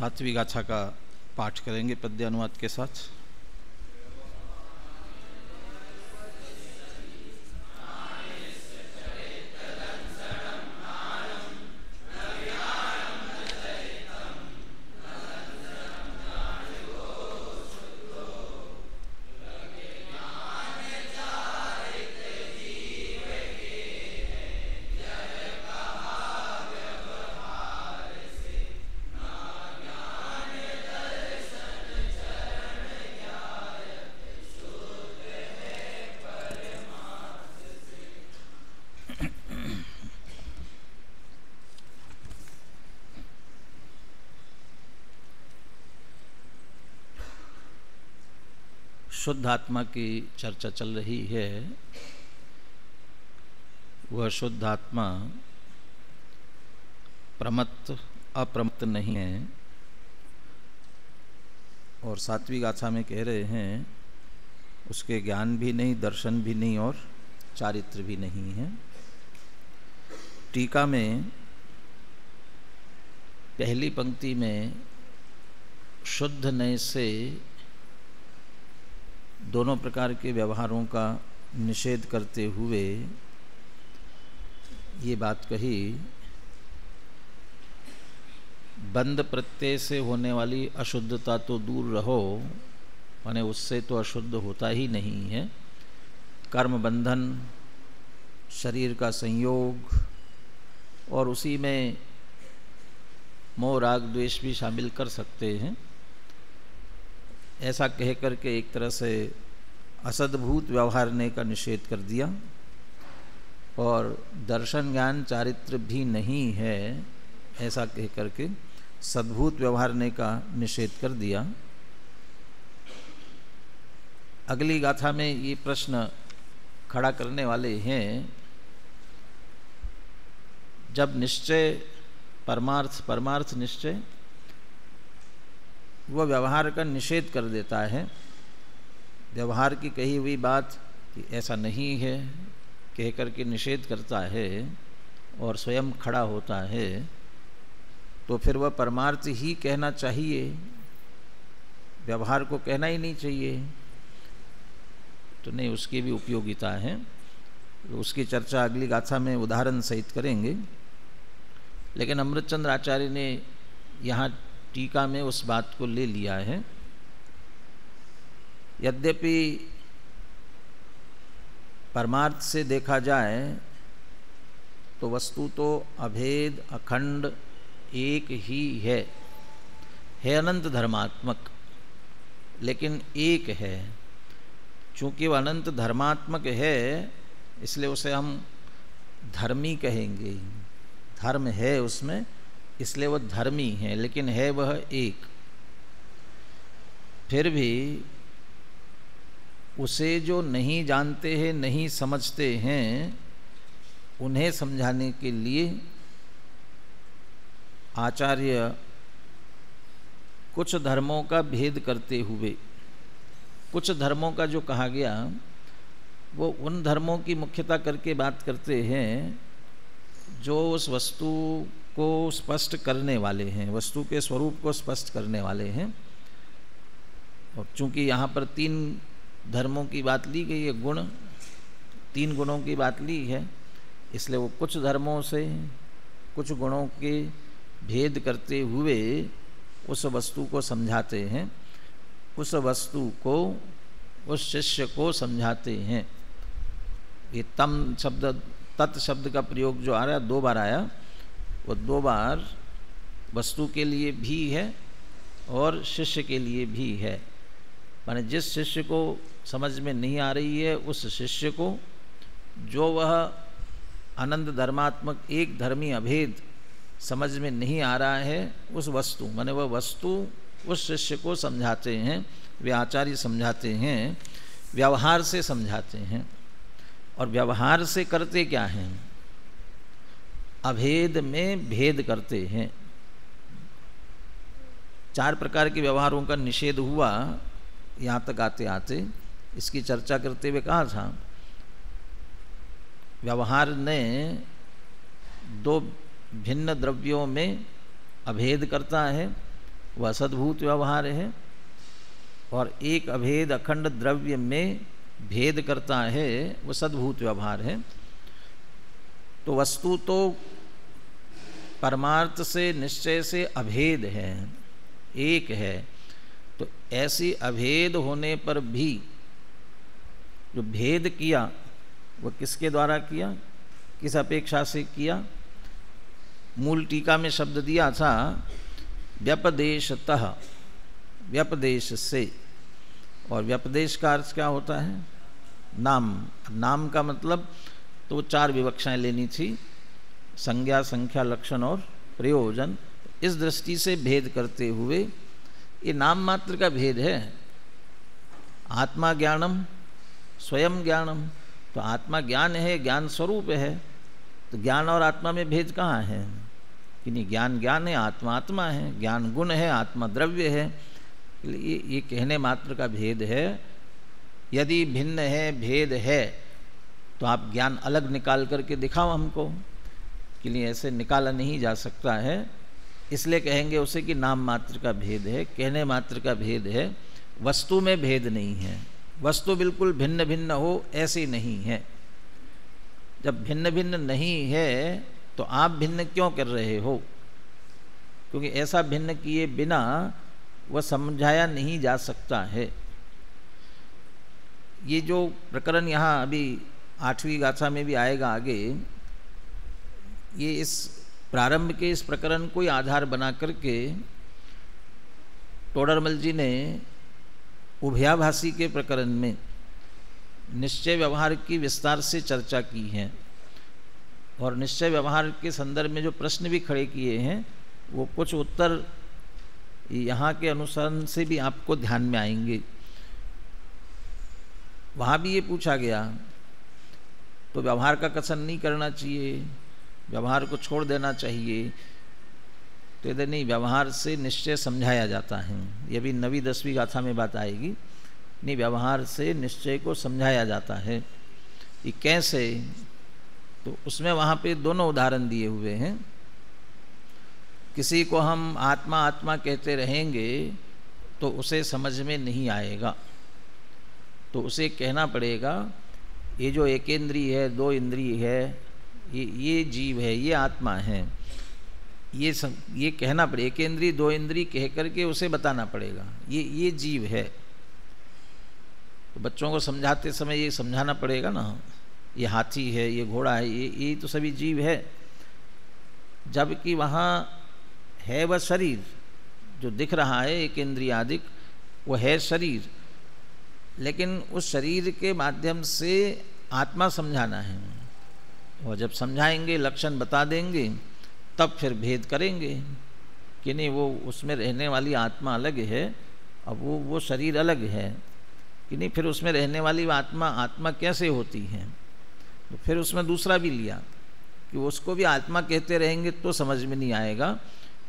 सातवीं गाथा का पाठ करेंगे पद्य अनुवाद के साथ। शुद्ध आत्मा की चर्चा चल रही है। वह शुद्ध आत्मा प्रमत्त अप्रमत्त नहीं है। और सातवीं गाथा में कह रहे हैं उसके ज्ञान भी नहीं, दर्शन भी नहीं और चारित्र भी नहीं है। टीका में पहली पंक्ति में शुद्ध नय से दोनों प्रकार के व्यवहारों का निषेध करते हुए ये बात कही, बंध प्रत्यय से होने वाली अशुद्धता तो दूर रहो, माने उससे तो अशुद्ध होता ही नहीं है। कर्म बंधन, शरीर का संयोग और उसी में मोह राग द्वेष भी शामिल कर सकते हैं। ऐसा कह करके एक तरह से असद्भूत व्यवहारने का निषेध कर दिया और दर्शन ज्ञान चारित्र भी नहीं है ऐसा कह करके सद्भूत व्यवहारने का निषेध कर दिया। अगली गाथा में ये प्रश्न खड़ा करने वाले हैं, जब निश्चय परमार्थ निश्चय वह व्यवहार का निषेध कर देता है, व्यवहार की कही हुई बात कि ऐसा नहीं है कह करके निषेध करता है और स्वयं खड़ा होता है, तो फिर वह परमार्थ ही कहना चाहिए, व्यवहार को कहना ही नहीं चाहिए। तो नहीं, उसकी भी उपयोगिता है। तो उसकी चर्चा अगली गाथा में उदाहरण सहित करेंगे। लेकिन अमृतचंद्र आचार्य ने यहाँ टीका में उस बात को ले लिया है। यद्यपि परमार्थ से देखा जाए तो वस्तु तो अभेद अखंड एक ही है अनंत धर्मात्मक, लेकिन एक है। चूँकि वह अनंत धर्मात्मक है इसलिए उसे हम धर्मी कहेंगे। धर्म है उसमें इसलिए वह धर्मी है, लेकिन है वह एक। फिर भी उसे जो नहीं जानते हैं, नहीं समझते हैं, उन्हें समझाने के लिए आचार्य कुछ धर्मों का भेद करते हुए, कुछ धर्मों का जो कहा गया वो उन धर्मों की मुख्यता करके बात करते हैं जो उस वस्तु को स्पष्ट करने वाले हैं, वस्तु के स्वरूप को स्पष्ट करने वाले हैं। और चूंकि यहाँ पर 3 धर्मों की बात ली गई है, गुण, 3 गुणों की बात ली है, इसलिए वो कुछ धर्मों से कुछ गुणों के भेद करते हुए उस वस्तु को समझाते हैं, उस वस्तु को, उस शिष्य को समझाते हैं। ये तम शब्द, तत् शब्द का प्रयोग जो आ रहा है 2 बार आया, वो 2 बार वस्तु के लिए भी है और शिष्य के लिए भी है। माने जिस शिष्य को समझ में नहीं आ रही है उस शिष्य को, जो वह अनंत धर्मात्मक एक धर्मी अभेद समझ में नहीं आ रहा है, उस वस्तु, माने वह वस्तु उस शिष्य को समझाते हैं, वे आचार्य समझाते हैं, व्यवहार से समझाते हैं। और व्यवहार से करते क्या हैं? अभेद में भेद करते हैं। 4 प्रकार के व्यवहारों का निषेध हुआ। यहाँ तक आते आते इसकी चर्चा करते हुए कहा था, व्यवहार ने 2 भिन्न द्रव्यों में अभेद करता है वह सद्भूत व्यवहार है, और एक अभेद अखंड द्रव्य में भेद करता है वह सद्भूत व्यवहार है। तो वस्तु तो परमार्थ से निश्चय से अभेद है, एक है। तो ऐसी अभेद होने पर भी जो भेद किया वह किसके द्वारा किया, किस अपेक्षा से किया? मूल टीका में शब्द दिया था व्यपदेशतः, व्यपदेश से। और व्यपदेश का अर्थ क्या होता है? नाम। नाम का मतलब तो 4 विवक्षाएं लेनी थी, संज्ञा, संख्या, लक्षण और प्रयोजन। इस दृष्टि से भेद करते हुए ये नाम मात्र का भेद है। आत्मा ज्ञानम स्वयं ज्ञानम, तो आत्मा ज्ञान है, ज्ञान स्वरूप है। तो ज्ञान और आत्मा में भेद कहाँ है? कि नहीं, ज्ञान ज्ञान है, आत्मा आत्मा है। ज्ञान गुण है, आत्मा द्रव्य है। ये कहने मात्र का भेद है। यदि भिन्न है, भेद है, तो आप ज्ञान अलग निकाल करके दिखाओ हमको, कि लिए ऐसे निकाला नहीं जा सकता है। इसलिए कहेंगे उसे कि नाम मात्र का भेद है, कहने मात्र का भेद है, वस्तु में भेद नहीं है। वस्तु बिल्कुल भिन्न भिन्न हो ऐसी नहीं है। जब भिन्न भिन्न नहीं है तो आप भिन्न क्यों कर रहे हो? क्योंकि ऐसा भिन्न किए बिना वह समझाया नहीं जा सकता है। ये जो प्रकरण यहाँ अभी 8वीं गाथा में भी आएगा आगे, ये इस प्रारंभ के इस प्रकरण को आधार बना करके टोडरमल जी ने उभयाभासी के प्रकरण में निश्चय व्यवहार की विस्तार से चर्चा की है। और निश्चय व्यवहार के संदर्भ में जो प्रश्न भी खड़े किए हैं वो कुछ उत्तर यहाँ के अनुसरण से भी आपको ध्यान में आएंगे। वहाँ भी ये पूछा गया तो व्यवहार का कथन नहीं करना चाहिए, व्यवहार को छोड़ देना चाहिए। तो यदि नहीं, व्यवहार से निश्चय समझाया जाता है। ये भी 9वीं 10वीं गाथा में बात आएगी। नहीं, व्यवहार से निश्चय को समझाया जाता है। ये कैसे? तो उसमें वहाँ पे दोनों उदाहरण दिए हुए हैं। किसी को हम आत्मा आत्मा कहते रहेंगे तो उसे समझ में नहीं आएगा। तो उसे कहना पड़ेगा ये जो एक इंद्रिय है, 2 इंद्रिय है, ये जीव है, ये आत्मा है। ये कहना पड़ेगा, एक इंद्रिय 2 इंद्रिय कह करके उसे बताना पड़ेगा ये जीव है। तो बच्चों को समझाते समय ये समझाना पड़ेगा ना, ये हाथी है, ये घोड़ा है, ये तो सभी जीव है। जबकि वहाँ है वह शरीर जो दिख रहा है, एक इंद्रियादिक, वो है शरीर। लेकिन उस शरीर के माध्यम से आत्मा समझाना है। और जब समझाएंगे, लक्षण बता देंगे, तब फिर भेद करेंगे कि नहीं, वो उसमें रहने वाली आत्मा अलग है, अब वो शरीर अलग है। कि नहीं, फिर उसमें रहने वाली आत्मा कैसे होती है? तो फिर उसमें दूसरा भी लिया कि उसको भी आत्मा कहते रहेंगे तो समझ में नहीं आएगा।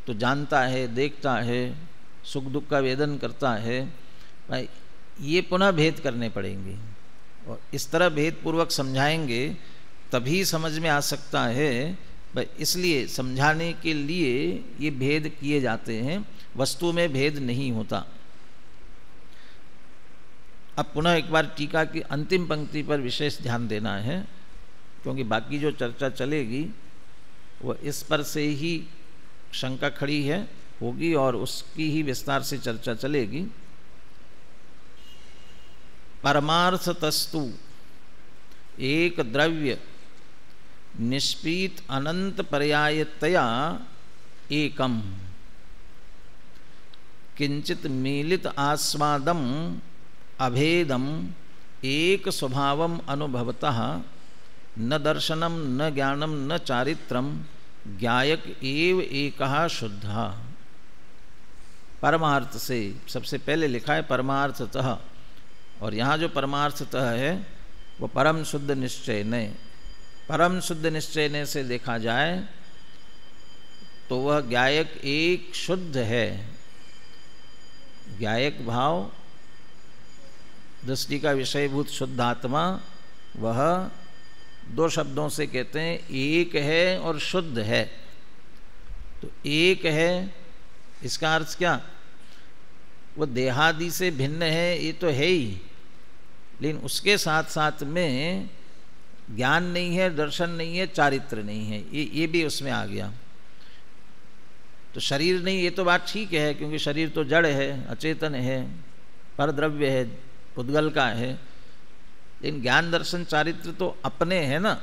तो जानता है, देखता है, सुख दुख का वेदन करता है, भाई ये पुनः भेद करने पड़ेंगे। और इस तरह भेद पूर्वक समझाएंगे तभी समझ में आ सकता है। भाई इसलिए समझाने के लिए ये भेद किए जाते हैं, वस्तु में भेद नहीं होता। अब पुनः एक बार टीका की अंतिम पंक्ति पर विशेष ध्यान देना है, क्योंकि बाकी जो चर्चा चलेगी वह इस पर से ही शंका खड़ी है होगी और उसकी ही विस्तार से चर्चा चलेगी। परमार्थतस्तु एक द्रव्य निष्पीत अनंत पर्यायतया एकम किंचित मीलित आस्वादम अभेदम एक स्वभावम अनुभवतः न दर्शनम न ज्ञानम न चारित्रम ज्ञायक एव एकः शुद्धः। परमार्थ से सबसे पहले लिखा है परमार्थतः, और यहाँ जो परमार्थतः है वो परम शुद्ध निश्चय ने, परम शुद्ध निश्चय ने से देखा जाए तो वह ज्ञायक एक शुद्ध है। ज्ञायक भाव दृष्टि का विषयभूत शुद्ध आत्मा, वह 2 शब्दों से कहते हैं, एक है और शुद्ध है। तो एक है, इसका अर्थ क्या? वो देहादि से भिन्न है ये तो है ही, लेकिन उसके साथ साथ में ज्ञान नहीं है, दर्शन नहीं है, चारित्र नहीं है, ये भी उसमें आ गया। तो शरीर नहीं, ये तो बात ठीक है, क्योंकि शरीर तो जड़ है, अचेतन है, परद्रव्य है, पुद्गल का है, लेकिन ज्ञान दर्शन चारित्र तो अपने है ना,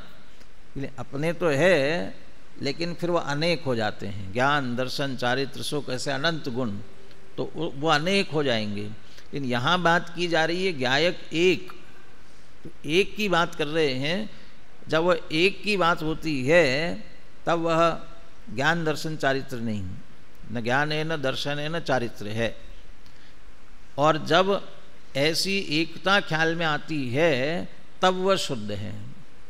अपने तो है, लेकिन फिर वो अनेक हो जाते हैं। ज्ञान दर्शन चारित्र सो कैसे अनंत गुण, तो वो अनेक हो जाएंगे। लेकिन यहाँ बात की जा रही है ज्ञायक एक, तो एक की बात कर रहे हैं। जब वह एक की बात होती है तब वह ज्ञान दर्शन चारित्र नहीं, न ज्ञान है न दर्शन है न चारित्र है। और जब ऐसी एकता ख्याल में आती है तब वह शुद्ध है।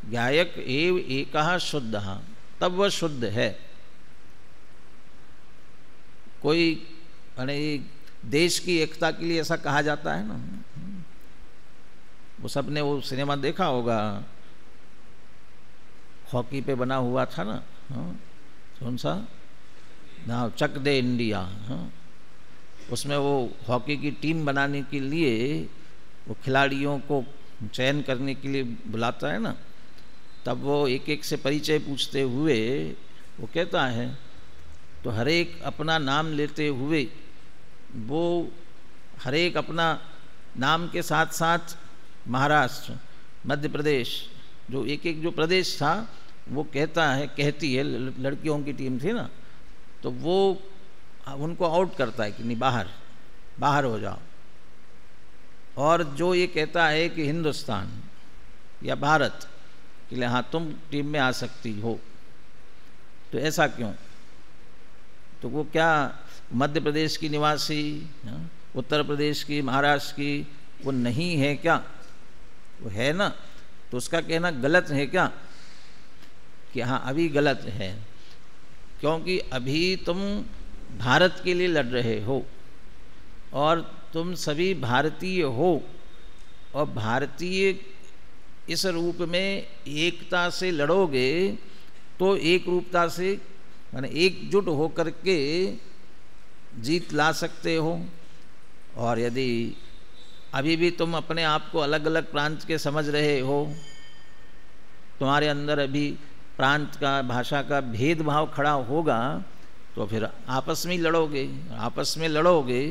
ज्ञायक एव एकः शुद्धः, तब वह शुद्ध है। कोई माने देश की एकता के लिए ऐसा कहा जाता है ना, वो सबने वो सिनेमा देखा होगा, हॉकी पे बना हुआ था ना, कौन सा ना, चक दे इंडिया। उसमें वो हॉकी की टीम बनाने के लिए वो खिलाड़ियों को चयन करने के लिए बुलाता है ना, तब वो एक एक से परिचय पूछते हुए वो कहता है, तो हर एक अपना नाम लेते हुए वो हर एक अपना नाम के साथ साथ महाराष्ट्र, मध्य प्रदेश, जो एक एक जो प्रदेश था वो कहता है, कहती है, लड़कियों की टीम थी ना, तो वो उनको आउट करता है कि नहीं बाहर बाहर हो जाओ। और जो ये कहता है कि हिंदुस्तान या भारत के लिए हाँ तुम टीम में आ सकती हो, तो ऐसा क्यों? तो वो क्या मध्य प्रदेश की निवासी, उत्तर प्रदेश की, महाराष्ट्र की वो नहीं है क्या? वो है ना, तो उसका कहना गलत है क्या? कि हाँ अभी गलत है, क्योंकि अभी तुम भारत के लिए लड़ रहे हो और तुम सभी भारतीय हो, और भारतीय इस रूप में एकता से लड़ोगे तो एक रूपता से माने एकजुट होकर के जीत ला सकते हो। और यदि अभी भी तुम अपने आप को अलग अलग प्रांत के समझ रहे हो, तुम्हारे अंदर अभी प्रांत का, भाषा का भेदभाव खड़ा होगा, तो फिर आपस में ही लड़ोगे। आपस में लड़ोगे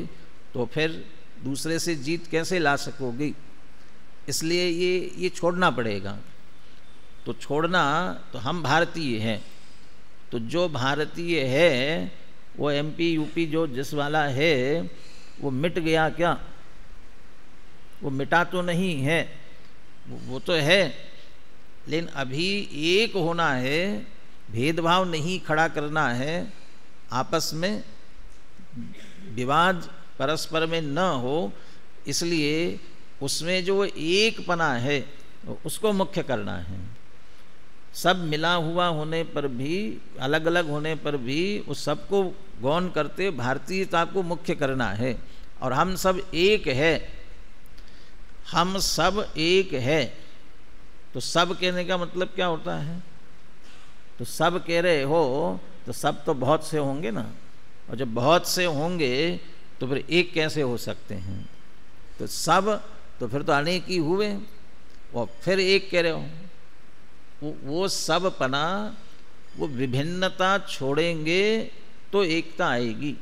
तो फिर दूसरे से जीत कैसे ला सकोगे? इसलिए ये छोड़ना पड़ेगा। तो छोड़ना, तो हम भारतीय हैं, तो जो भारतीय है वो एमपी यूपी जो जिस वाला है वो मिट गया क्या? वो मिटा तो नहीं है, वो तो है, लेकिन अभी एक होना है, भेदभाव नहीं खड़ा करना है, आपस में विवाद परस्पर में न हो, इसलिए उसमें जो एकपना है उसको मुख्य करना है। सब मिला हुआ होने पर भी, अलग अलग होने पर भी उस सबको गौण करते भारतीयता को मुख्य करना है। और हम सब एक है, हम सब एक है। तो सब कहने का मतलब क्या होता है? तो सब कह रहे हो तो सब तो बहुत से होंगे ना, और जब बहुत से होंगे तो फिर एक कैसे हो सकते हैं? तो सब, तो फिर तो अनेक ही हुए, और फिर एक कह रहे हो। वो सब पना, वो विभिन्नता छोड़ेंगे तो एकता आएगी।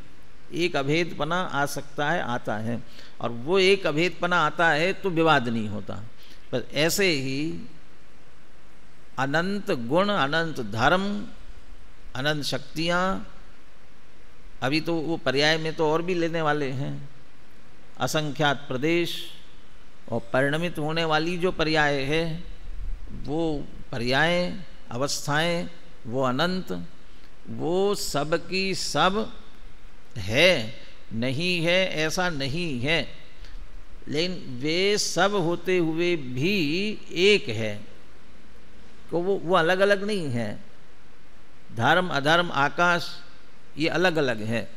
एक अभेदपना आ सकता है, आता है, और वो एक अभेदपना आता है तो विवाद नहीं होता। पर ऐसे ही अनंत गुण, अनंत धर्म, अनंत शक्तियाँ, अभी तो वो पर्याय में तो और भी लेने वाले हैं, असंख्यात प्रदेश, और परिणमित होने वाली जो पर्याय है वो पर्याय अवस्थाएं, वो अनंत, वो सब की सब है, नहीं है ऐसा नहीं है, लेकिन वे सब होते हुए भी एक है। तो वो अलग अलग नहीं है। धर्म अधर्म आकाश ये अलग अलग है,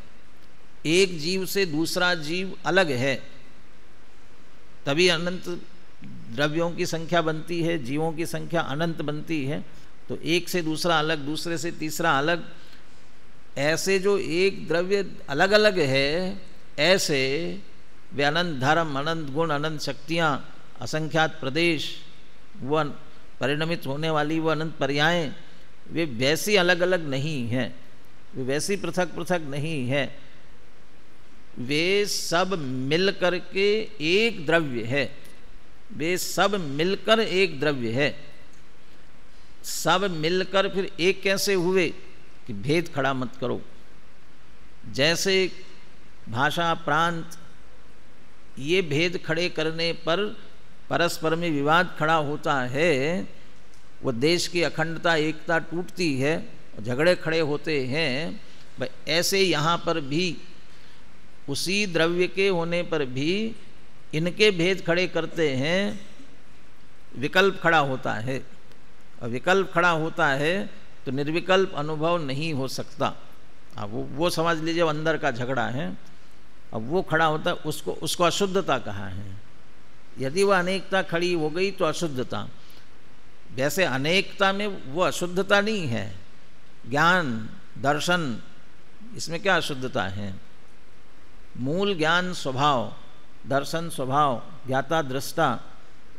एक जीव से दूसरा जीव अलग है, तभी अनंत द्रव्यों की संख्या बनती है, जीवों की संख्या अनंत बनती है। तो एक से दूसरा अलग, दूसरे से तीसरा अलग, ऐसे जो एक द्रव्य अलग अलग है, ऐसे वे अनंत धर्म, अनंत गुण, अनंत शक्तियाँ, असंख्यात प्रदेश, वो परिणमित होने वाली वो अनंत पर्यायें, वे वैसी अलग अलग नहीं हैं, वे वैसी पृथक पृथक नहीं है, वे सब मिलकर के एक द्रव्य है, वे सब मिलकर एक द्रव्य है। सब मिलकर फिर एक कैसे हुए कि भेद खड़ा मत करो। जैसे भाषा, प्रांत, ये भेद खड़े करने पर परस्पर में विवाद खड़ा होता है, वो देश की अखंडता, एकता टूटती है, झगड़े खड़े होते हैं। भाई ऐसे यहाँ पर भी उसी द्रव्य के होने पर भी इनके भेद खड़े करते हैं, विकल्प खड़ा होता है। और विकल्प खड़ा होता है तो निर्विकल्प अनुभव नहीं हो सकता। अब वो समझ लीजिए अंदर का झगड़ा है। अब वो खड़ा होता है, उसको अशुद्धता कहा है। यदि वह अनेकता खड़ी हो गई तो अशुद्धता। वैसे अनेकता में वो अशुद्धता नहीं है। ज्ञान, दर्शन, इसमें क्या अशुद्धता है? मूल ज्ञान स्वभाव, दर्शन स्वभाव, ज्ञाता दृष्टा,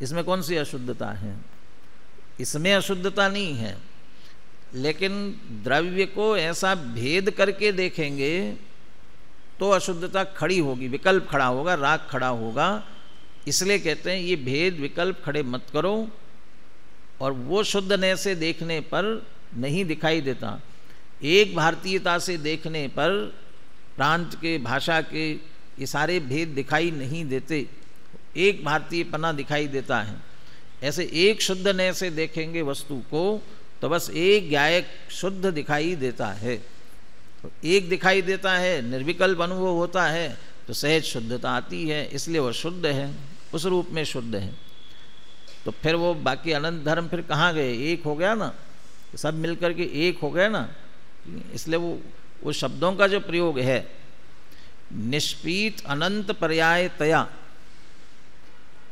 इसमें कौन सी अशुद्धता है? इसमें अशुद्धता नहीं है। लेकिन द्रव्य को ऐसा भेद करके देखेंगे तो अशुद्धता खड़ी होगी, विकल्प खड़ा होगा, राग खड़ा होगा। इसलिए कहते हैं ये भेद विकल्प खड़े मत करो। और वो शुद्धने से देखने पर नहीं दिखाई देता। एक भारतीयता से देखने पर प्रांत के, भाषा के, ये सारे भेद दिखाई नहीं देते, एक भारतीयपना दिखाई देता है। ऐसे एक शुद्ध नय से देखेंगे वस्तु को तो बस एक ज्ञायक शुद्ध दिखाई देता है। तो एक दिखाई देता है, निर्विकल्प अनुभव होता है तो सहज शुद्धता आती है, इसलिए वह शुद्ध है, उस रूप में शुद्ध है। तो फिर वो बाकी अनंत धर्म फिर कहाँ गए? एक हो गया ना, सब मिलकर के एक हो गए ना। इसलिए वो शब्दों का जो प्रयोग है, निष्पीत अनंत पर्याय तया,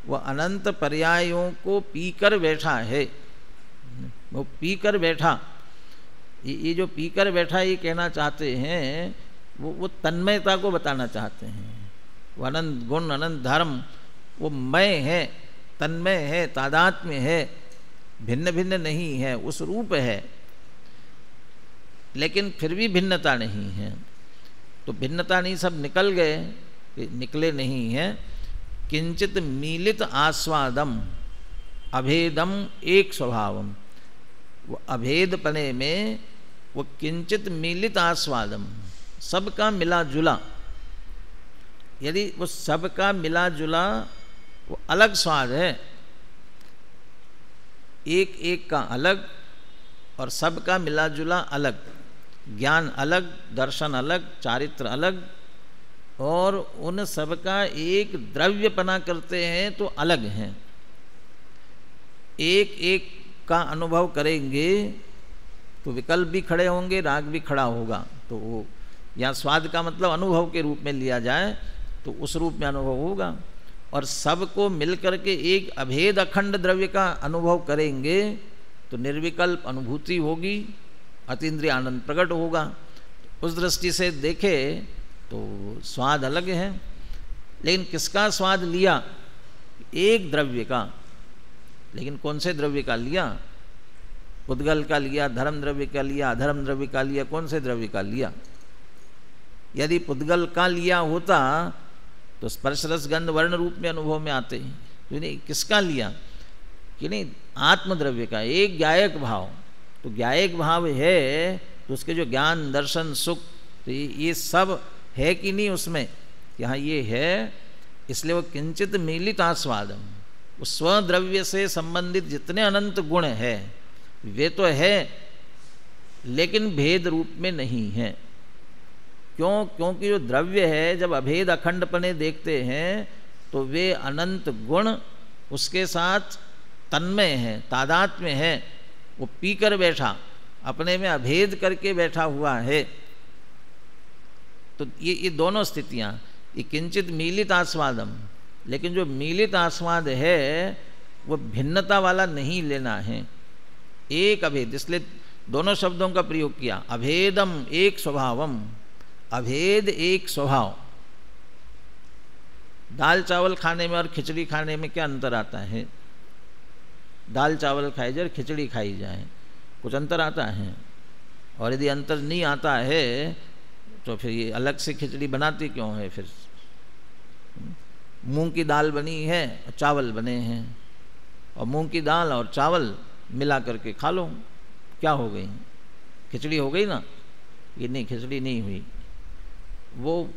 वह अनंत पर्यायों को पीकर बैठा है। वो पीकर बैठा, ये जो पीकर बैठा ये कहना चाहते हैं, वो तन्मयता को बताना चाहते हैं। वो अनंत गुण, अनंत धर्म, वो मय है, तन्मय है, तादात्म्य है, भिन्न भिन्न नहीं है, उस रूप है। लेकिन फिर भी भिन्नता नहीं है। तो भिन्नता नहीं, सब निकल गए, निकले नहीं हैं। किंचित मीलित आस्वादम अभेदम एक स्वभावम, वो अभेदपने में वो किंचित मीलित आस्वादम, सबका मिला जुला। यदि वो सबका मिला जुला वो अलग स्वाद है, एक एक का अलग और सबका मिला जुला अलग, ज्ञान अलग, दर्शन अलग, चारित्र अलग, और उन सबका एक द्रव्यपना करते हैं तो अलग हैं। एक एक का अनुभव करेंगे तो विकल्प भी खड़े होंगे, राग भी खड़ा होगा। तो वो यहाँ स्वाद का मतलब अनुभव के रूप में लिया जाए तो उस रूप में अनुभव होगा। और सबको मिलकर के एक अभेद अखंड द्रव्य का अनुभव करेंगे तो निर्विकल्प अनुभूति होगी, अतीन्द्रिय आनंद प्रकट होगा। उस दृष्टि से देखे तो स्वाद अलग है। लेकिन किसका स्वाद लिया? एक द्रव्य का। लेकिन कौन से द्रव्य का लिया? पुद्गल का लिया, धर्म द्रव्य का लिया, अधर्म द्रव्य का लिया, कौन से द्रव्य का लिया? यदि पुद्गल का लिया होता तो स्पर्श रस गंध वर्ण रूप में अनुभव में आते हैं। तो नहीं, किसका लिया? कि नहीं, आत्मद्रव्य का, एक ज्ञायक भाव। तो ज्ञायक भाव है तो उसके जो ज्ञान, दर्शन, सुख, तो ये सब है कि नहीं उसमें? यहाँ ये है। इसलिए वो किंचित मीलित आस्वादम, उस स्वद्रव्य से संबंधित जितने अनंत गुण है वे तो है, लेकिन भेद रूप में नहीं है। क्यों? क्योंकि जो द्रव्य है जब अभेद अखंडपने देखते हैं तो वे अनंत गुण उसके साथ तन्मय है, तादात्म्य है। वो पीकर बैठा, अपने में अभेद करके बैठा हुआ है। तो ये दोनों स्थितियाँ, ये किंचित मीलित आस्वादम, लेकिन जो मीलित आस्वाद है वो भिन्नता वाला नहीं लेना है, एक अभेद। इसलिए दोनों शब्दों का प्रयोग किया, अभेदम एक स्वभावम, अभेद एक स्वभाव। दाल चावल खाने में और खिचड़ी खाने में क्या अंतर आता है? दाल चावल खाई जाए, खिचड़ी खाई जाए, कुछ अंतर आता है? और यदि अंतर नहीं आता है तो फिर ये अलग से खिचड़ी बनाती क्यों है? फिर मूंग की दाल बनी है, चावल बने हैं, और मूंग की दाल और चावल मिला करके खा लो, क्या हो गई? खिचड़ी हो गई ना? ये नहीं, खिचड़ी नहीं हुई। वो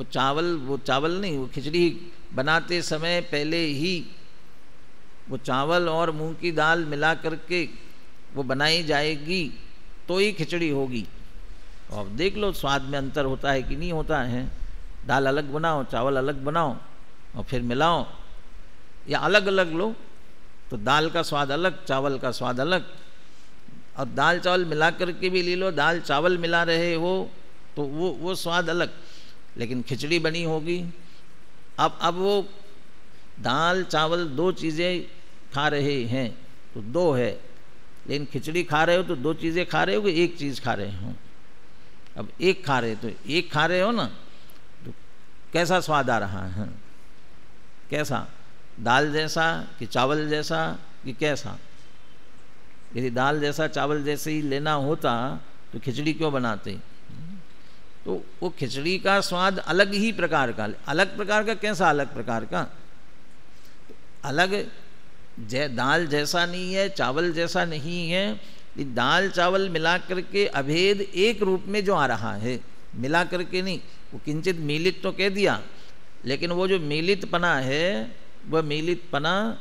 चावल नहीं, वो खिचड़ी बनाते समय पहले ही वो चावल और मूंग की दाल मिला करके वो बनाई जाएगी तो ही खिचड़ी होगी। और देख लो स्वाद में अंतर होता है कि नहीं होता है। दाल अलग बनाओ, चावल अलग बनाओ और फिर मिलाओ, या अलग अलग लो तो दाल का स्वाद अलग, चावल का स्वाद अलग। और दाल चावल मिला करके भी ले लो, दाल चावल मिला रहे हो तो वो स्वाद अलग। लेकिन खिचड़ी बनी होगी, अब वो दाल चावल दो चीज़ें खा रहे हैं तो दो है, लेकिन खिचड़ी खा रहे हो तो दो चीज़ें खा रहे हो कि एक चीज़ खा रहे हो? अब एक खा रहे तो एक खा रहे हो ना, तो कैसा स्वाद आ रहा है? कैसा? दाल जैसा कि चावल जैसा कि कैसा? यदि दाल जैसा चावल जैसे ही लेना होता तो खिचड़ी क्यों बनाते? तो वो खिचड़ी का स्वाद अलग ही प्रकार का, अलग प्रकार का कैसा? अलग प्रकार का अलग, दाल जैसा नहीं है, चावल जैसा नहीं है। दाल चावल मिला करके अभेद एक रूप में जो आ रहा है, मिला करके नहीं। वो किंचित मिलित तो कह दिया, लेकिन वो जो मिलितपना है वह मिलितपना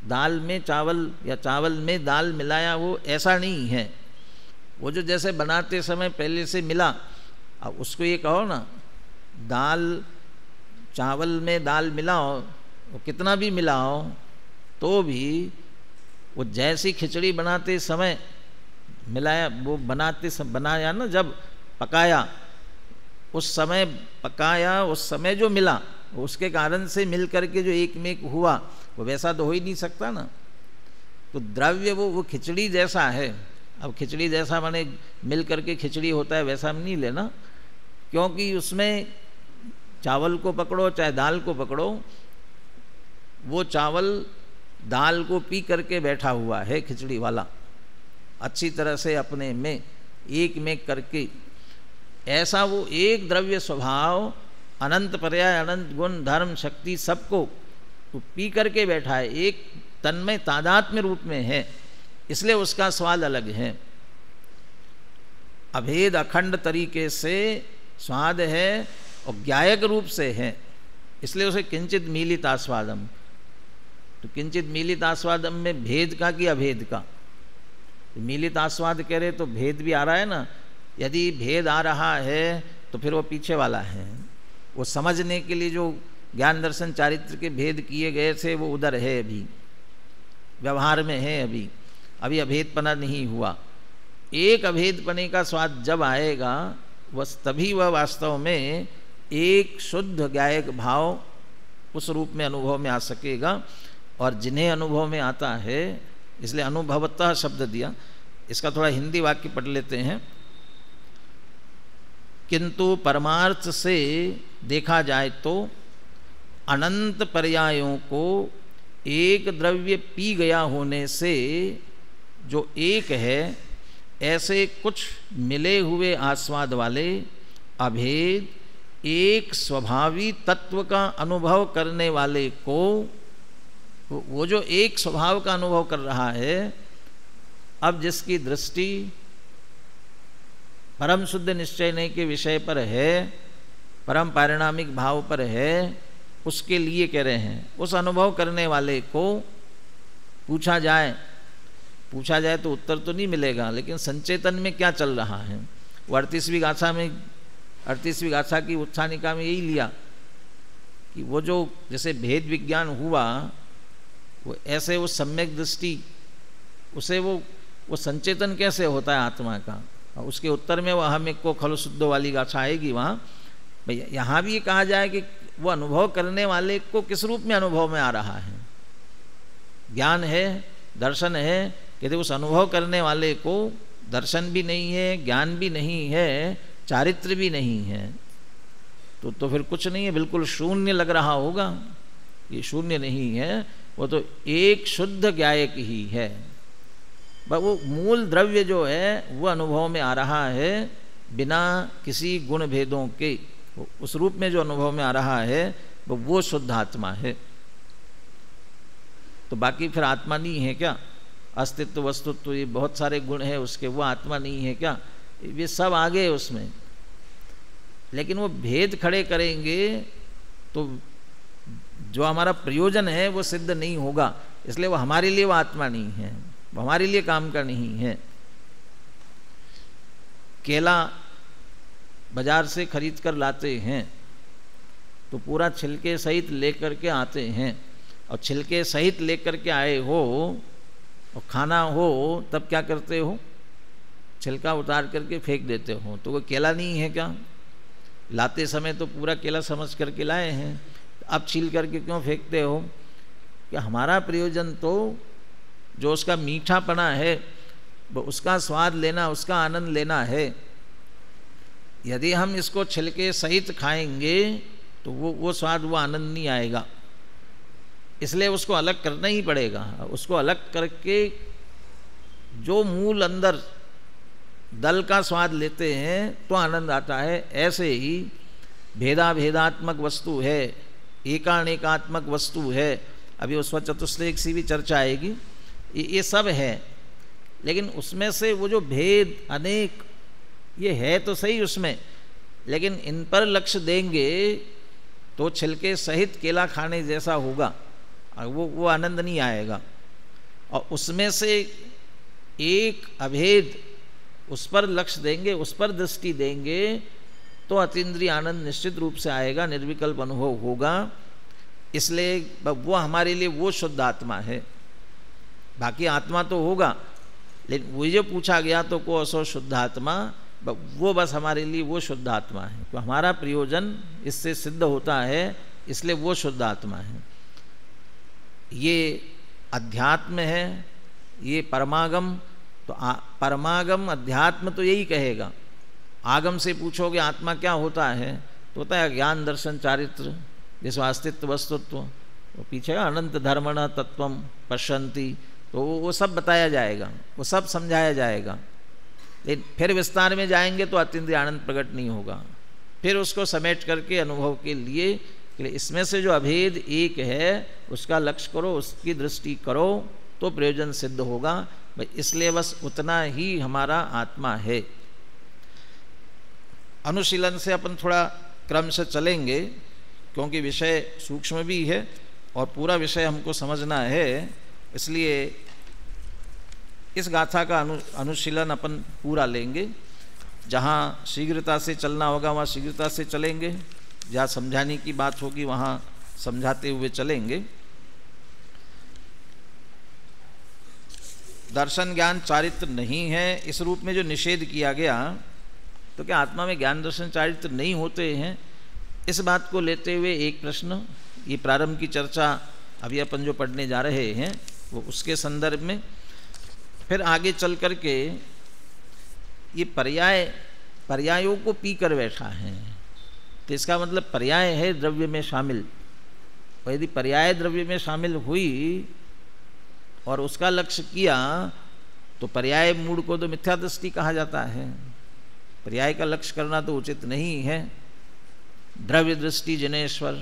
दाल में चावल या चावल में दाल मिलाया वो ऐसा नहीं है। वो जो जैसे बनाते समय पहले से मिला, अब उसको ये कहो ना दाल चावल में दाल मिलाओ, वो कितना भी मिलाओ तो भी वो जैसी खिचड़ी बनाते समय मिलाया, वो बनाया ना, जब पकाया उस समय पकाया, उस समय जो मिला उसके कारण से मिल करके जो एक में एक हुआ, वो वैसा तो हो ही नहीं सकता ना। तो द्रव्य वो खिचड़ी जैसा है। अब खिचड़ी जैसा माने मिल करके खिचड़ी होता है वैसा हम नहीं लेना, क्योंकि उसमें चावल को पकड़ो चाहे दाल को पकड़ो, वो चावल दाल को पी करके बैठा हुआ है खिचड़ी वाला, अच्छी तरह से अपने में एक में करके। ऐसा वो एक द्रव्य स्वभाव अनंत पर्याय अनंत गुण धर्म शक्ति सबको वो पी करके बैठा है, एक तन्मय तादात्म्य रूप में है, इसलिए उसका स्वाद अलग है। अभेद अखंड तरीके से स्वाद है और ज्ञायक रूप से है, इसलिए उसे किंचित मिलित आस्वादम। तो किंचित मिलित आस्वादम में भेद का कि अभेद का? मिलित आस्वाद कह रहे तो भेद भी आ रहा है ना। यदि भेद आ रहा है तो फिर वो पीछे वाला है। वो समझने के लिए जो ज्ञान दर्शन चारित्र के भेद किए गए थे वो उधर है, अभी व्यवहार में है, अभी अभेदपना नहीं हुआ। एक अभेदपने का स्वाद जब आएगा बस तभी वह वास्तव में एक शुद्ध ज्ञायक भाव उस रूप में अनुभव में आ सकेगा। और जिन्हें अनुभव में आता है, इसलिए अनुभवतः शब्द दिया। इसका थोड़ा हिंदी वाक्य पढ़ लेते हैं। किंतु परमार्थ से देखा जाए तो अनंत पर्यायों को एक द्रव्य पी गया होने से जो एक है, ऐसे कुछ मिले हुए आस्वाद वाले अभेद एक स्वभावी तत्व का अनुभव करने वाले को, वो जो एक स्वभाव का अनुभव कर रहा है, अब जिसकी दृष्टि परम शुद्ध निश्चय के विषय पर है, परम पारिणामिक भाव पर है, उसके लिए कह रहे हैं। उस अनुभव करने वाले को पूछा जाए तो उत्तर तो नहीं मिलेगा, लेकिन संचेतन में क्या चल रहा है वो 38वीं गाथा की उत्थानिका में यही लिया कि वो जो जैसे भेद विज्ञान हुआ, वो ऐसे वो सम्यक दृष्टि, उसे वो संचेतन कैसे होता है आत्मा का। और उसके उत्तर में वह हम एक को खलो शुद्धो वाली गाथा आएगी वहाँ। भैया यहाँ भी ये कहा जाए कि वो अनुभव करने वाले को किस रूप में अनुभव में आ रहा है। ज्ञान है, दर्शन है, कहते उस अनुभव करने वाले को दर्शन भी नहीं है, ज्ञान भी नहीं है, चारित्र भी नहीं है। तो फिर कुछ नहीं है, बिल्कुल शून्य लग रहा होगा। ये शून्य नहीं है, वो तो एक शुद्ध ज्ञायक ही है। वो मूल द्रव्य जो है वो अनुभव में आ रहा है बिना किसी गुण भेदों के, उस रूप में जो अनुभव में आ रहा है वो शुद्ध आत्मा है। तो बाकी फिर आत्मा नहीं है क्या? अस्तित्व, वस्तुत्व, ये बहुत सारे गुण हैं उसके, वो आत्मा नहीं है क्या? ये सब आ गए उसमें। लेकिन वो भेद खड़े करेंगे तो जो हमारा प्रयोजन है वो सिद्ध नहीं होगा। इसलिए वो हमारे लिए वो आत्मा नहीं है, वो हमारे लिए काम का नहीं है। केला बाजार से खरीद कर लाते हैं तो पूरा छिलके सहित लेकर के आते हैं, और छिलके सहित लेकर के आए हो और खाना हो तब क्या करते हो? छिलका उतार करके फेंक देते हो। तो वो केला नहीं है क्या? लाते समय तो पूरा केला समझ करके लाए हैं, अब छील करके क्यों फेंकते हो? कि हमारा प्रयोजन तो जो उसका मीठापना है वो उसका स्वाद लेना, उसका आनंद लेना है। यदि हम इसको छिलके सहित खाएंगे तो वो स्वाद, वो आनंद नहीं आएगा। इसलिए उसको अलग करना ही पड़ेगा। उसको अलग करके जो मूल अंदर दल का स्वाद लेते हैं तो आनंद आता है। ऐसे ही भेदात्मक वस्तु है, एकानेकात्मक वस्तु है, अभी उस चतुश्लेख से भी चर्चा आएगी, ये सब है। लेकिन उसमें से वो जो भेद अनेक ये है तो सही उसमें, लेकिन इन पर लक्ष्य देंगे तो छिलके सहित केला खाने जैसा होगा, वो आनंद नहीं आएगा। और उसमें से एक अभेद उस पर लक्ष्य देंगे, उस पर दृष्टि देंगे तो अतीन्द्रिय आनंद निश्चित रूप से आएगा, निर्विकल्प अनुभव होगा। इसलिए वो हमारे लिए वो शुद्ध आत्मा है। बाकी आत्मा तो होगा, लेकिन वो जो पूछा गया तो को असो शुद्ध आत्मा, वो बस हमारे लिए वो शुद्ध आत्मा है। तो हमारा प्रयोजन इससे सिद्ध होता है, इसलिए वो शुद्ध आत्मा है। ये अध्यात्म है, ये परमागम। तो परमागम अध्यात्म तो यही कहेगा। आगम से पूछोगे आत्मा क्या होता है तो होता है ज्ञान, दर्शन, चारित्र, जैसे अस्तित्व, वस्तुत्व। तो पीछे अनंत धर्मण तत्वम पश्यन्ति, तो वो सब बताया जाएगा, वो सब समझाया जाएगा। लेकिन फिर विस्तार में जाएंगे तो अतीन्द्रिय आनंद प्रकट नहीं होगा। फिर उसको समेट करके अनुभव के लिए इसमें से जो अभेद एक है उसका लक्ष्य करो, उसकी दृष्टि करो तो प्रयोजन सिद्ध होगा। भाई इसलिए बस उतना ही हमारा आत्मा है। अनुशीलन से अपन थोड़ा क्रम से चलेंगे क्योंकि विषय सूक्ष्म भी है और पूरा विषय हमको समझना है। इसलिए इस गाथा का अनुशीलन अपन पूरा लेंगे। जहाँ शीघ्रता से चलना होगा वहाँ शीघ्रता से चलेंगे, जहाँ समझाने की बात होगी वहाँ समझाते हुए चलेंगे। दर्शन, ज्ञान, चारित्र नहीं है इस रूप में जो निषेध किया गया, तो क्या आत्मा में ज्ञान, दर्शन, चारित्र नहीं होते हैं? इस बात को लेते हुए एक प्रश्न, ये प्रारंभ की चर्चा अभी अपन जो पढ़ने जा रहे हैं वो उसके संदर्भ में, फिर आगे चल कर के ये पर्यायों को पी कर बैठा है। तो इसका मतलब पर्याय है द्रव्य में शामिल, और यदि पर्याय द्रव्य में शामिल हुई और उसका लक्ष्य किया तो पर्याय मूड को तो मिथ्या दृष्टि कहा जाता है। पर्याय का लक्ष्य करना तो उचित नहीं है। द्रव्य दृष्टि जिनेश्वर,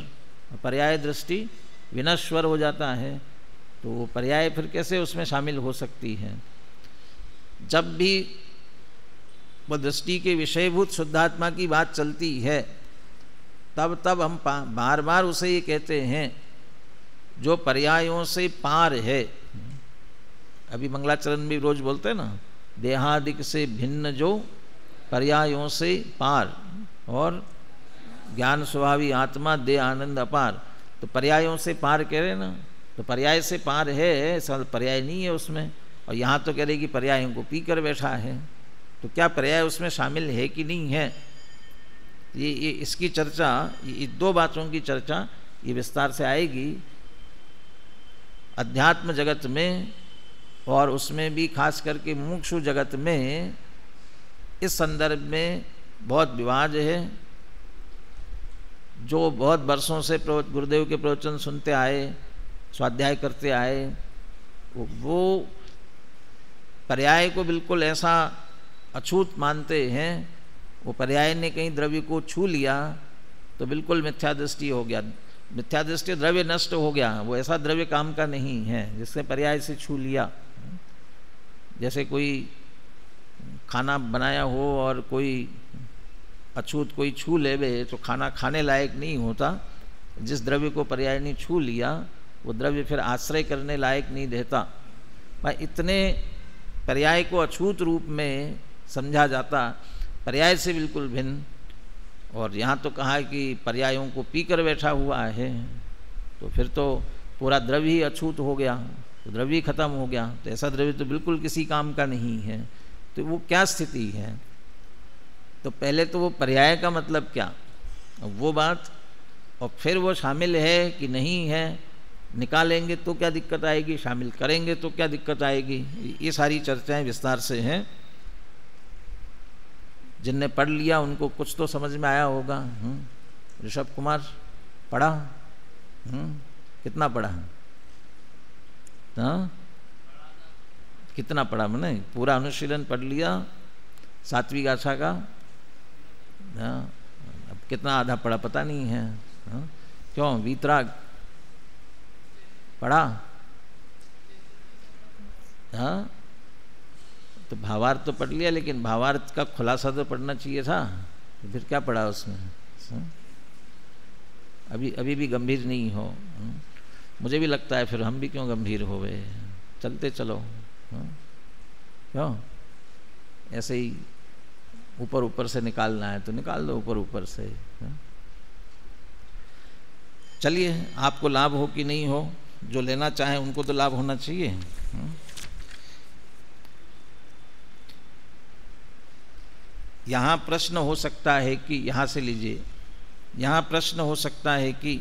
पर्याय दृष्टि विनश्वर हो जाता है। तो वो पर्याय फिर कैसे उसमें शामिल हो सकती है? जब भी वो दृष्टि के विषयभूत शुद्धात्मा की बात चलती है तब हम बार बार उसे ये कहते हैं जो पर्यायों से पार है। अभी मंगलाचरण भी रोज बोलते हैं ना, देहादिक से भिन्न जो पर्यायों से पार, और ज्ञान स्वभावी आत्मा दे आनंद अपार। तो पर्यायों से पार कह रहे ना, तो पर्याय से पार है, ऐसा पर्याय नहीं है उसमें। और यहाँ तो कह रहे कि पर्यायों को पी कर बैठा है, तो क्या पर्याय उसमें शामिल है कि नहीं है? ये इसकी चर्चा, ये दो बातों की चर्चा ये विस्तार से आएगी अध्यात्म जगत में, और उसमें भी खास करके मुमुक्षु जगत में। इस संदर्भ में बहुत विवाद है। जो बहुत वर्षों से गुरुदेव के प्रवचन सुनते आए, स्वाध्याय करते आए, वो पर्याय को बिल्कुल ऐसा अछूत मानते हैं। वो पर्याय ने कहीं द्रव्य को छू लिया तो बिल्कुल मिथ्या दृष्टि हो गया, मिथ्या दृष्टि, द्रव्य नष्ट हो गया। वो ऐसा द्रव्य काम का नहीं है जिससे पर्याय से छू लिया। जैसे कोई खाना बनाया हो और कोई अछूत कोई छू लेवे तो खाना खाने लायक नहीं होता। जिस द्रव्य को पर्याय ने छू लिया वो द्रव्य फिर आश्रय करने लायक नहीं रहता। भाई इतने पर्याय को अछूत रूप में समझा जाता, पर्याय से बिल्कुल भिन्न। और यहाँ तो कहा है कि पर्यायों को पीकर बैठा हुआ है, तो फिर तो पूरा द्रव्य ही अछूत हो गया, तो द्रव्य ही खत्म हो गया। तो ऐसा द्रव्य तो बिल्कुल किसी काम का नहीं है। तो वो क्या स्थिति है? तो पहले तो वो पर्याय का मतलब क्या, वो बात, और फिर वो शामिल है कि नहीं है, निकालेंगे तो क्या दिक्कत आएगी, शामिल करेंगे तो क्या दिक्कत आएगी, ये सारी चर्चाएं विस्तार से हैं। जिनने पढ़ लिया उनको कुछ तो समझ में आया होगा। ऋषभ कुमार पढ़ा? कितना पढ़ा? हाँ, कितना पढ़ा? मैंने पूरा अनुशीलन पढ़ लिया सात्विक गाथा का। हाँ, अब कितना आधा पढ़ा पता नहीं है। हाँ? क्यों? वीतराग पढ़ा? हाँ, तो भावार्थ तो पढ़ लिया, लेकिन भावार्थ का खुलासा तो पढ़ना चाहिए था। तो फिर क्या पढ़ा उसमें? अभी भी गंभीर नहीं हो। मुझे भी लगता है फिर हम भी क्यों गंभीर हो गए, चलते चलो। क्यों ऐसे ही ऊपर ऊपर से निकालना है तो निकाल दो ऊपर ऊपर से। चलिए, आपको लाभ हो कि नहीं हो, जो लेना चाहे उनको तो लाभ होना चाहिए। यहाँ प्रश्न हो सकता है कि, यहाँ से लीजिए, यहाँ प्रश्न हो सकता है कि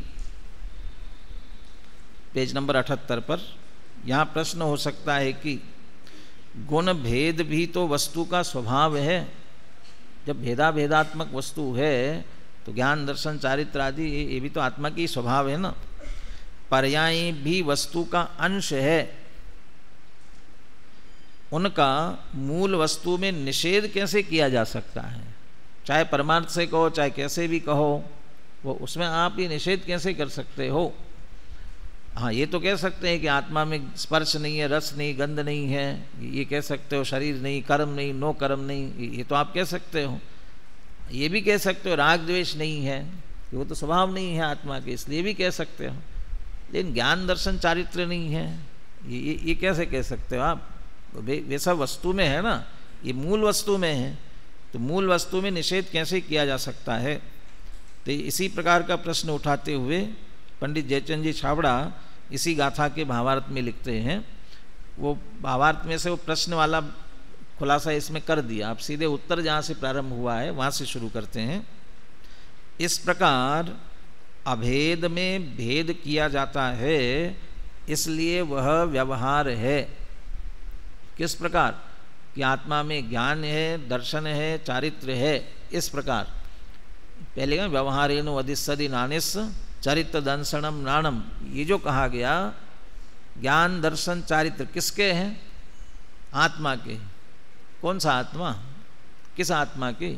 पेज नंबर 78 पर यहाँ प्रश्न हो सकता है कि गुण भेद भी तो वस्तु का स्वभाव है। जब भेदात्मक वस्तु है तो ज्ञान दर्शन चारित्र आदि ये भी तो आत्मा की स्वभाव है ना। पर्याय भी वस्तु का अंश है, उनका मूल वस्तु में निषेध कैसे किया जा सकता है? चाहे परमार्थ से कहो चाहे कैसे भी कहो, वो उसमें आप ये निषेध कैसे कर सकते हो? हाँ, ये तो कह सकते हैं कि आत्मा में स्पर्श नहीं है, रस नहीं, गंध नहीं है, ये कह सकते हो। शरीर नहीं, कर्म नहीं, नो कर्म नहीं, ये तो आप कह सकते हो। ये भी कह सकते हो राग द्वेष नहीं है, वो तो स्वभाव नहीं है आत्मा के, इसलिए भी कह सकते हो। लेकिन ज्ञान दर्शन चारित्र नहीं है, ये कैसे कह सकते हो आप? वैसा वस्तु में है ना, ये मूल वस्तु में है, तो मूल वस्तु में निषेध कैसे किया जा सकता है? तो इसी प्रकार का प्रश्न उठाते हुए पंडित जयचंद जी छाबड़ा इसी गाथा के भावार्थ में लिखते हैं। वो भावार्थ में से वो प्रश्न वाला खुलासा इसमें कर दिया। आप सीधे उत्तर जहाँ से प्रारंभ हुआ है वहाँ से शुरू करते हैं। इस प्रकार अभेद में भेद किया जाता है, इसलिए वह व्यवहार है। किस प्रकार? कि आत्मा में ज्ञान है, दर्शन है, चारित्र है। इस प्रकार पहले का व्यवहारेणु अधिसदि नानिस चरित्र दंसनम नाणम, ये जो कहा गया ज्ञान दर्शन चारित्र किसके हैं? आत्मा के। कौन सा आत्मा? किस आत्मा के?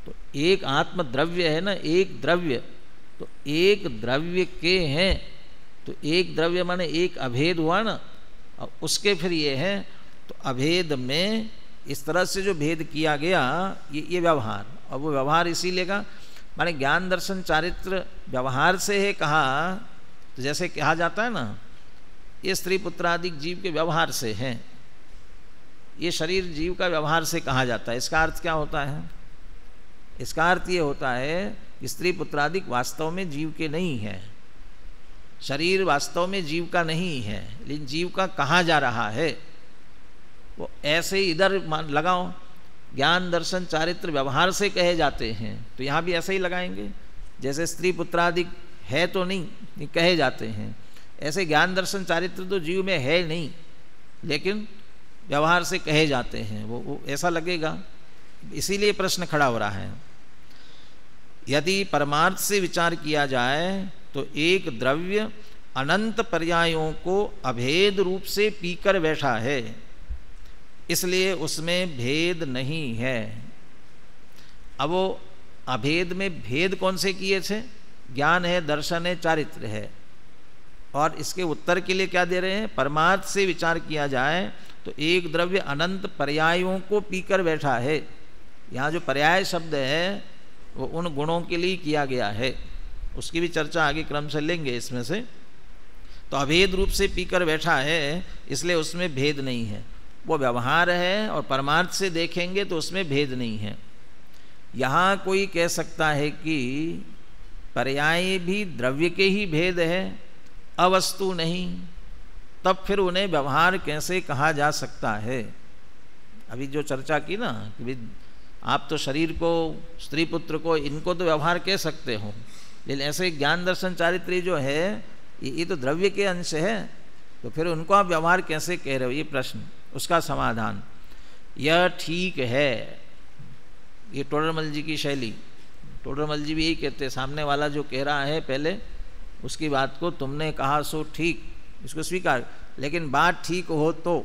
तो एक आत्म द्रव्य है ना, एक द्रव्य, तो एक द्रव्य के हैं, तो एक द्रव्य माने एक अभेद हुआ ना, और उसके फिर ये है। तो अभेद में इस तरह से जो भेद किया गया, ये व्यवहार, और वो व्यवहार इसीलिए का माने ज्ञान दर्शन चारित्र व्यवहार से है कहा। तो जैसे कहा जाता है ना, ये स्त्री पुत्र आदि जीव के व्यवहार से है, ये शरीर जीव का व्यवहार से कहा जाता है। इसका अर्थ क्या होता है? इसका अर्थ ये होता है कि स्त्री पुत्र आदि वास्तव में जीव के नहीं है, शरीर वास्तव में जीव का नहीं है, लेकिन जीव का कहा जा रहा है। वो ऐसे ही इधर लगाओ, ज्ञान दर्शन चारित्र व्यवहार से कहे जाते हैं, तो यहाँ भी ऐसे ही लगाएंगे। जैसे स्त्री पुत्रादि है तो नहीं कहे जाते हैं, ऐसे ज्ञान दर्शन चारित्र तो जीव में है नहीं, लेकिन व्यवहार से कहे जाते हैं। वो ऐसा लगेगा, इसीलिए प्रश्न खड़ा हो रहा है। यदि परमार्थ से विचार किया जाए तो एक द्रव्य अनंत पर्यायों को अभेद रूप से पीकर बैठा है, इसलिए उसमें भेद नहीं है। अब वो अभेद में भेद कौन से किए थे? ज्ञान है, दर्शन है, चारित्र है। और इसके उत्तर के लिए क्या दे रहे हैं? परमार्थ से विचार किया जाए तो एक द्रव्य अनंत पर्यायों को पीकर बैठा है। यहाँ जो पर्याय शब्द है वो उन गुणों के लिए किया गया है, उसकी भी चर्चा आगे क्रम से लेंगे इसमें से। तो अभेद रूप से पीकर बैठा है, इसलिए उसमें भेद नहीं है। वो व्यवहार है और परमार्थ से देखेंगे तो उसमें भेद नहीं है। यहाँ कोई कह सकता है कि पर्याय भी द्रव्य के ही भेद है, अवस्तु नहीं, तब फिर उन्हें व्यवहार कैसे कहा जा सकता है? अभी जो चर्चा की ना कि आप तो शरीर को, स्त्री पुत्र को, इनको तो व्यवहार कह सकते हो, लेकिन ऐसे ज्ञान दर्शन चारित्र जो है ये तो द्रव्य के अंश है, तो फिर उनको आप व्यवहार कैसे कह रहे हो? ये प्रश्न, उसका समाधान यह ठीक है। ये टोडरमल जी की शैली, टोडरमल जी भी यही कहते हैं, सामने वाला जो कह रहा है पहले उसकी बात को तुमने कहा सो ठीक, इसको स्वीकार, लेकिन बात ठीक हो तो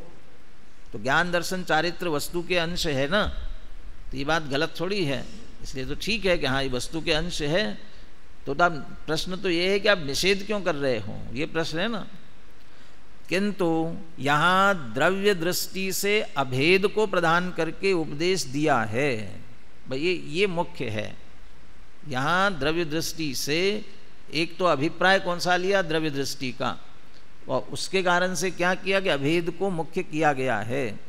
ज्ञान दर्शन चारित्र वस्तु के अंश है ना, तो ये बात गलत थोड़ी है, इसलिए तो ठीक है कि हाँ ये वस्तु के अंश है। तो तब प्रश्न तो ये है कि आप निषेध क्यों कर रहे हो, ये प्रश्न है ना। किंतु यहाँ द्रव्य दृष्टि से अभेद को प्रदान करके उपदेश दिया है, भाई ये मुख्य है। यहाँ द्रव्य दृष्टि से एक तो अभिप्राय कौन सा लिया? द्रव्य दृष्टि का, और उसके कारण से क्या किया कि अभेद को मुख्य किया गया है।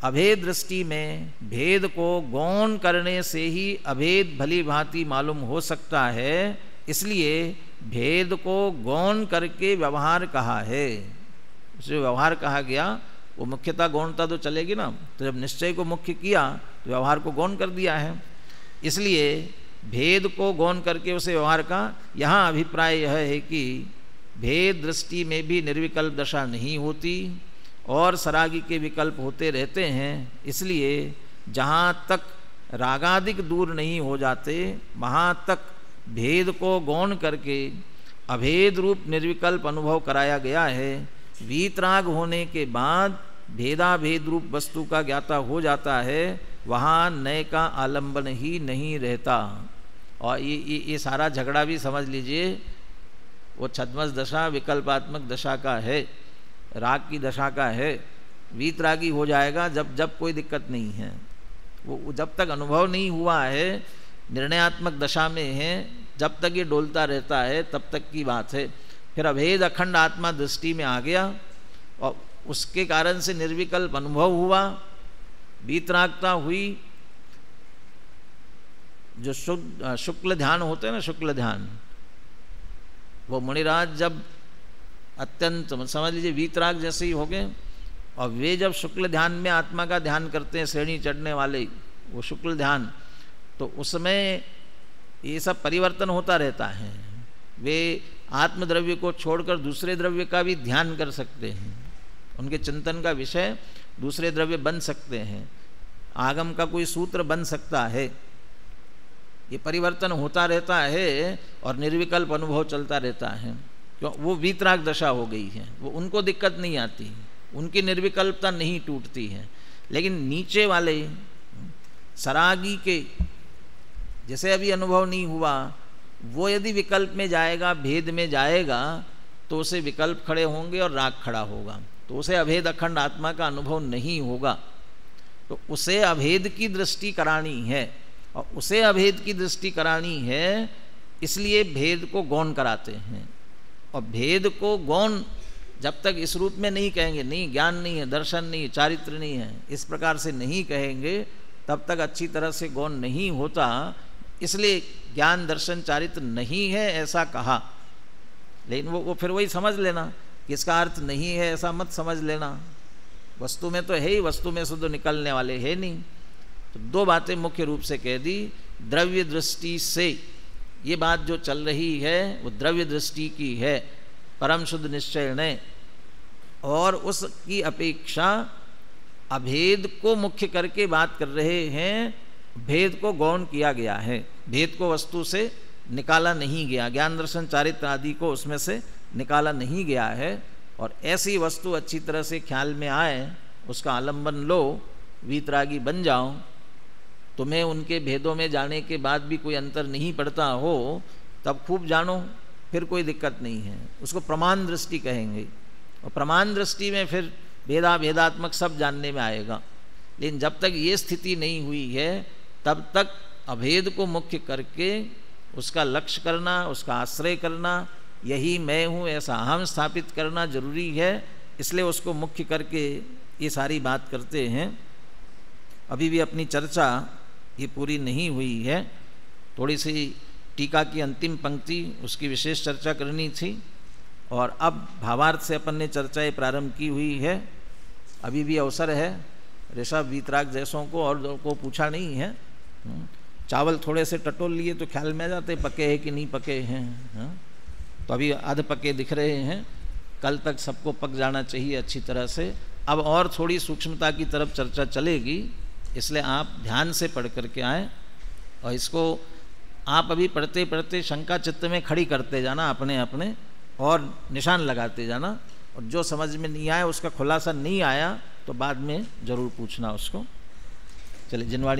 अभेद दृष्टि में भेद को गौण करने से ही अभेद भली भांति मालूम हो सकता है, इसलिए भेद को गौण करके व्यवहार कहा है। जो व्यवहार कहा गया वो मुख्यता गौणता तो चलेगी ना, तो जब निश्चय को मुख्य किया तो व्यवहार को गौण कर दिया है, इसलिए भेद को गौण करके उसे व्यवहार का। यहाँ अभिप्राय यह है कि भेद दृष्टि में भी निर्विकल्प दशा नहीं होती और सरागी के विकल्प होते रहते हैं, इसलिए जहाँ तक रागादिक दूर नहीं हो जाते वहाँ तक भेद को गौण करके अभेद रूप निर्विकल्प अनुभव कराया गया है। वीतराग होने के बाद भेदाभेद रूप वस्तु का ज्ञाता हो जाता है, वहाँ नए का आलंबन ही नहीं रहता। और ये सारा झगड़ा भी समझ लीजिए, वो छद्मस दशा विकल्पात्मक दशा का है, राग की दशा का है। वीतरागी हो जाएगा जब कोई दिक्कत नहीं है, वो जब तक अनुभव नहीं हुआ है, निर्णयात्मक दशा में है, जब तक ये डोलता रहता है तब तक की बात है। फिर अभेद अखंड आत्मा दृष्टि में आ गया और उसके कारण से निर्विकल्प अनुभव हुआ, वीतरागता हुई। जो शुक्ल ध्यान होते हैं ना, शुक्ल ध्यान, वो मुनिराज जब अत्यंत समझ लीजिए वीतराग जैसे ही हो गए, और वे जब शुक्ल ध्यान में आत्मा का ध्यान करते हैं, श्रेणी चढ़ने वाले वो शुक्ल ध्यान, तो उसमें ये सब परिवर्तन होता रहता है। वे आत्मद्रव्य को छोड़कर दूसरे द्रव्य का भी ध्यान कर सकते हैं, उनके चिंतन का विषय दूसरे द्रव्य बन सकते हैं, आगम का कोई सूत्र बन सकता है। ये परिवर्तन होता रहता है और निर्विकल्प अनुभव चलता रहता है, क्यों? वो वीतराग दशा हो गई है, वो उनको दिक्कत नहीं आती, उनकी निर्विकल्पता नहीं टूटती है। लेकिन नीचे वाले सरागी के जैसे अभी अनुभव नहीं हुआ, वो यदि विकल्प में जाएगा, भेद में जाएगा, तो उसे विकल्प खड़े होंगे और राग खड़ा होगा, तो उसे अभेद अखंड आत्मा का अनुभव नहीं होगा। तो उसे अभेद की दृष्टि करानी है, और उसे अभेद की दृष्टि करानी है, इसलिए भेद को गौण कराते हैं। और भेद को गौण जब तक इस रूप में नहीं कहेंगे, नहीं ज्ञान नहीं है, दर्शन नहीं है, चारित्र नहीं है, इस प्रकार से नहीं कहेंगे, तब तक अच्छी तरह से गौण नहीं होता। इसलिए ज्ञान दर्शन चारित्र नहीं है ऐसा कहा, लेकिन वो फिर वही समझ लेना कि इसका अर्थ नहीं है ऐसा मत समझ लेना, वस्तु में तो है ही, वस्तु में से तो निकलने वाले है नहीं। तो दो बातें मुख्य रूप से कह दी। द्रव्य दृष्टि से ये बात जो चल रही है वो द्रव्य दृष्टि की है, परम शुद्ध निश्चय ने, और उसकी अपेक्षा अभेद को मुख्य करके बात कर रहे हैं, भेद को गौण किया गया है, भेद को वस्तु से निकाला नहीं गया, ज्ञान दर्शन चारित्र आदि को उसमें से निकाला नहीं गया है। और ऐसी वस्तु अच्छी तरह से ख्याल में आए, उसका आलंबन लो, वीतरागी बन जाओ, तुम्हें उनके भेदों में जाने के बाद भी कोई अंतर नहीं पड़ता हो, तब खूब जानो, फिर कोई दिक्कत नहीं है। उसको प्रमाण दृष्टि कहेंगे। और प्रमाण दृष्टि में फिर भेदा भेदात्मक सब जानने में आएगा। लेकिन जब तक ये स्थिति नहीं हुई है, तब तक अभेद को मुख्य करके उसका लक्ष्य करना, उसका आश्रय करना, यही मैं हूँ ऐसा अहम स्थापित करना जरूरी है। इसलिए उसको मुख्य करके ये सारी बात करते हैं। अभी भी अपनी चर्चा ये पूरी नहीं हुई है, थोड़ी सी टीका की अंतिम पंक्ति उसकी विशेष चर्चा करनी थी। और अब भावार्थ से अपन ने चर्चाएँ प्रारंभ की हुई है। अभी भी अवसर है, ऋषभ वीतराग जैसों को और को पूछा नहीं है। चावल थोड़े से टटोल लिए तो ख्याल में आ जाते पके हैं कि नहीं पके हैं। तो अभी आध पके दिख रहे हैं, कल तक सबको पक जाना चाहिए अच्छी तरह से। अब और थोड़ी सूक्ष्मता की तरफ चर्चा चलेगी, इसलिए आप ध्यान से पढ़ करके आएँ। और इसको आप अभी पढ़ते पढ़ते शंका चित्त में खड़ी करते जाना अपने अपने, और निशान लगाते जाना। और जो समझ में नहीं आया, उसका खुलासा नहीं आया, तो बाद में ज़रूर पूछना उसको। चलिए जिनवाणी